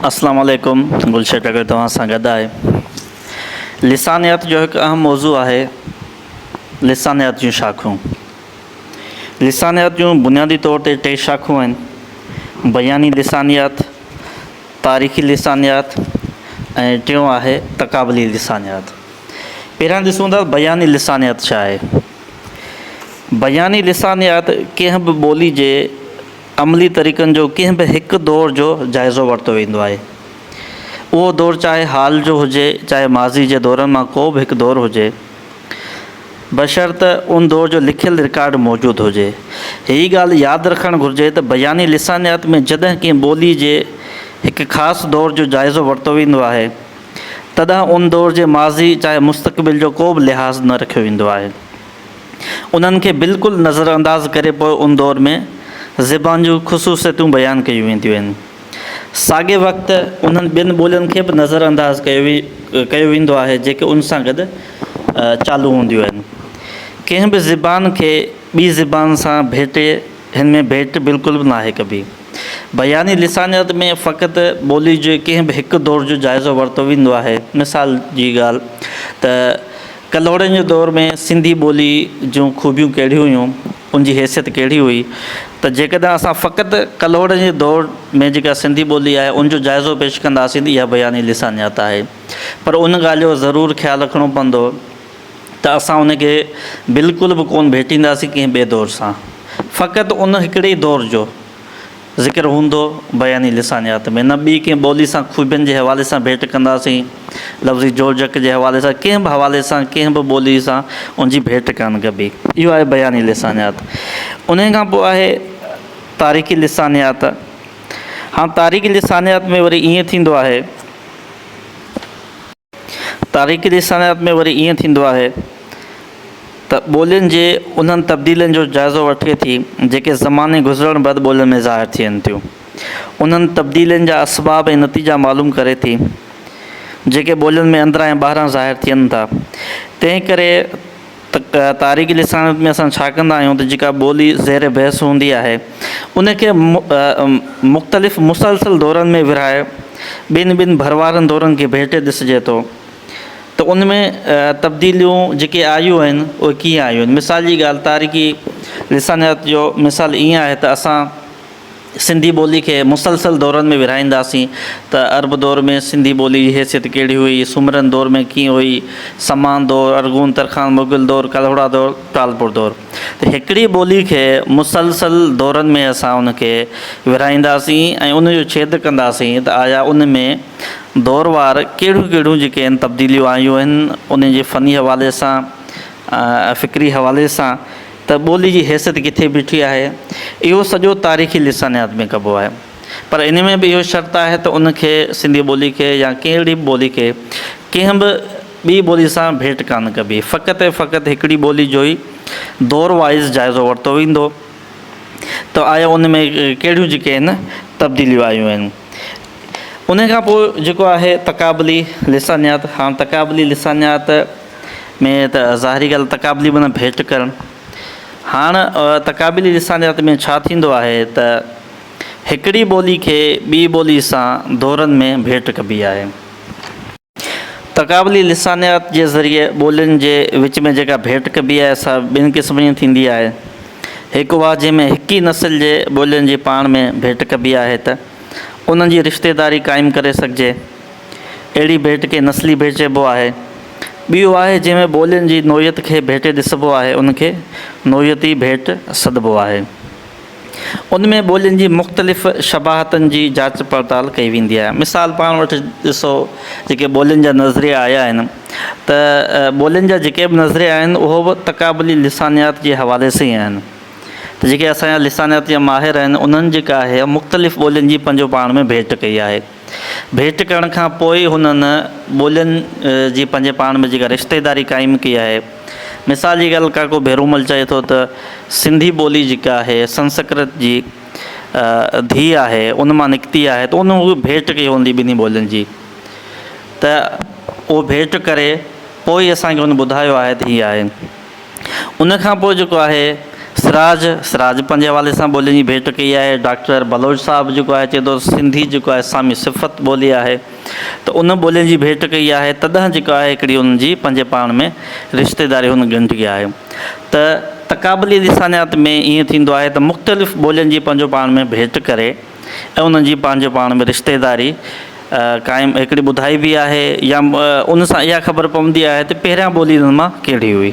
अस्सलाम वालेकुम। गुलशेट अगर तव्हां सां गॾु आहे। लिसानियत जो हिकु अहम मौज़ू आहे लिसानियत जूं शाख़ूं। लिसानियत जूं बुनियादी तौर ते टे शाख़ूं आहिनि: बयानी लिसानियत, तारीख़ी लिसानियत ऐं टियों आहे तक़ाबली लिसानियत। पहिरियां ॾिसूं था बयानी लिसानियत छा आहे। बयानी लिसानियत कंहिं बि ॿोली जे अमली तरीक़नि जो कंहिं बि हिकु दौर जो जाइज़ो वरितो वेंदो आहे। उहो दौरु चाहे हाल जो हुजे, चाहे माज़ी जे दौरनि मां को बि हिकु दौरु हुजे, बशर्त उन दौर जो लिखियलु रिकॉर्ड मौजूदु हुजे। हीअ ॻाल्हि यादि रखणु घुरिजे त बयानी लिसानियत में जॾहिं कंहिं ॿोली जे हिकु ख़ासि दौर जो जाइज़ो वरितो वेंदो आहे, तॾहिं उन दौर जे माज़ी चाहे मुस्तक़बिल जो को बि लिहाज़ न रखियो वेंदो आहे। उन्हनि खे बिल्कुलु नज़रअंदाज़ करे पोइ उन दौर में ज़बान जूं ख़ुसूसियतूं बयानु कयूं वेंदियूं आहिनि। साॻे वक़्तु उन्हनि ॿियनि ॿोलियुनि खे बि नज़रअंदाज़ कयो वेंदो आहे जेके उन सां गॾु चालू हूंदियूं आहिनि। कंहिं बि ज़बान खे ॿी ज़बान सां भेटे, हिन में भेट बिल्कुलु बि न आहे कबी। बयानी लिसानियत में फ़क़ति ॿोली जे कंहिं बि हिकु दौर जो जाइज़ो वरितो वेंदो आहे। मिसाल जी ॻाल्हि त कलोड़नि जे दौर में सिंधी ॿोली जूं ख़ूबियूं कहिड़ियूं हुयूं, उनजी हैसियत कहिड़ी हुई, त जेकॾहिं असां फ़क़ति कलोड़नि जे दौर में जेका सिंधी ॿोली आहे उनजो जाइज़ो पेश कंदासीं त इहा बयानी लिसानियत आहे। पर उन ॻाल्हि जो ज़रूरु ख़्यालु रखिणो पवंदो त असां उनखे बिल्कुलु बि कोन भेटींदासीं कंहिं ॿिए दौर सां। फ़क़ति उन हिकिड़े ई दौर जो ज़िक्र हूंदो बयानी लिसानियत में। न ॿी कंहिं ॿोली सां ख़ूबियुनि जे हवाले सां भेट कंदासीं, लफ़्ज़ी जोड़जक जे हवाले सां, कंहिं बि हवाले सां, कंहिं बि ॿोली सां उनजी भेट कान कबी। इहो आहे बयानी लिसानियत। उन खां पोइ आहे तारीख़ी लिसानियत। हाणे तारीख़ी लिसानियत में वरी ईअं थींदो आहे, तारीख़ी लिसानियत में वरी ईअं थींदो आहे त ॿोलियुनि जे उन्हनि तब्दीलियुनि जो जाइज़ो वठे थी जेके ज़माने गुज़रण बैदि ॿोलियुनि में ज़ाहिर थियनि थियूं। उन्हनि तब्दीलियुनि जा असबाब ऐं नतीजा मालूम करे थी जेके ॿोलियुनि में अंदरां ऐं ॿाहिरां ज़ाहिर थियनि था। तंहिं करे तारीख़ी लिसानियत में असां छा कंदा आहियूं त जेका ॿोली ज़ेर बहस हूंदी आहे उनखे मुख़्तलिफ़ मुसलसल दौरनि में विरहाए ॿिनि भरवारनि दौरनि खे भेटे ॾिसिजे थो त उन में तब्दीलियूं जेके आयूं आहिनि उहे कीअं आयूं आहिनि। मिसाल जी ॻाल्हि, तारीख़ी लिसानियत जो मिसाल ईअं आहे त असां सिंधी ॿोली खे मुसलसल दौरनि में विरहाईंदासीं त अरब दौर में सिंधी ॿोली जी हैसियत कहिड़ी हुई, सुमरन दौर में कीअं हुई, समान दौर, अरगून, तरखान, मुग़ल दौर, कलहोड़ा दौर, टालपुर दौर। त हिकिड़ी ॿोली खे मुसलसल दौरनि में असां उनखे विरहाईंदासीं ऐं उनजो छेद कंदासीं त आया उन में दौरवार कहिड़ियूं जेके आहिनि तब्दीलियूं आयूं आहिनि उन जे फ़नी हवाले सां, फ़िक्री हवाले सां, त ॿोली जी हैसियत किथे बीठी आहे। इहो सॼो तारीख़ी लिसानियत में कबो आहे। पर इन में बि इहो शर्त आहे त उनखे सिंधी ॿोली खे या कहिड़ी बि ॿोली खे कंहिं बि ॿी ॿोली सां भेट कान कबी। फ़क़ति हिकिड़ी ॿोली जो ई दौर वाइज़ जाइज़ो वरितो वेंदो त आया उन में कहिड़ियूं जेके आहिनि तब्दीलियूं आयूं आहिनि। उन खां पोइ जेको आहे तक़ाबली लिसानियत। हाणे तक़ाबली लिसानियत में त ज़ाहिरी ॻाल्हि तक़ाबली माना भेट करणु। हाणे तक़ाबली लिसानियत में छा थींदो आहे त हिकिड़ी ॿोली खे ॿी ॿोली सां दौरनि में भेट कबी आहे। तक़ाबली लिसानियत जे ज़रिए ॿोलियुनि जे विच में जेका भेट कबी आहे सा ॿिनि क़िस्मनि जी थींदी आहे। हिकु उहा जंहिंमें हिकु ई नस्ल जे ॿोलियुनि जी पाण में भेट कबी आहे त उन्हनि जी रिश्तेदारी क़ाइमु करे सघिजे, अहिड़ी भेट खे नस्ली भेट चइबो आहे। ॿी आहे जंहिंमें ॿोलियुनि जी नोयत खे भेटे ॾिसबो आहे, उनखे नोयती भेट सॾिबो आहे। उन में ॿोलियुनि जी मुख़्तलिफ़ शबाहतनि जी जांच पड़ताल कई वेंदी आहे। मिसाल पाण वटि ॾिसो, जेके ॿोलियुनि जा नज़रिया आया आहिनि त ॿोलियुनि जा जेके बि नज़रिया आहिनि उहो बि तक़ाबली लिसानियत जे हवाले सां ई आहिनि। त जेके असांजा लिसानियत जा माहिर आहिनि उन्हनि जेका आहे मुख़्तलिफ़ ॿोलियुनि जी पंहिंजो पाण में भेट कई आहे। भेट करण खां पोइ हुननि ॿोलियुनि जी पंहिंजे पाण में जेका रिश्तेदारी क़ाइमु कई आहे। मिसाल जी ॻाल्हि काको भेरूमल चए थो त सिंधी ॿोली जेका आहे संस्कृत जी धीउ आहे, उन मां निकिती आहे, त उन भेट कई हूंदी ॿिन्ही ॿोलियुनि जी, त उहो भेट करे पोइ असांखे हुन ॿुधायो आहे त हीअ आहे। उन खां पोइ जेको आहे सिराज पंहिंजे हवाले सां ॿोलियुनि जी भेट कई आहे। डॉक्टर बलोच साहिबु जेको आहे चए थो सिंधी जेको आहे इस्लामी सिफ़त ॿोली आहे, त उन ॿोलियुनि जी भेट कई आहे। तॾहिं जेको आहे हिकिड़ी उन्हनि जी पंहिंजे पाण में रिश्तेदारी हुन ॻंढी आहे। त तक़ाबली लिसानियात में ईअं थींदो आहे त मुख़्तलिफ़ ॿोलियुनि जी पंहिंजो पाण में भेट करे ऐं उन्हनि जी पंहिंजे पाण में रिश्तेदारी क़ाइमु हिकिड़ी ॿुधाई बि आहे, या उन सां इहा ख़बर पवंदी आहे त पहिरियां ॿोली हुन मां कहिड़ी हुई।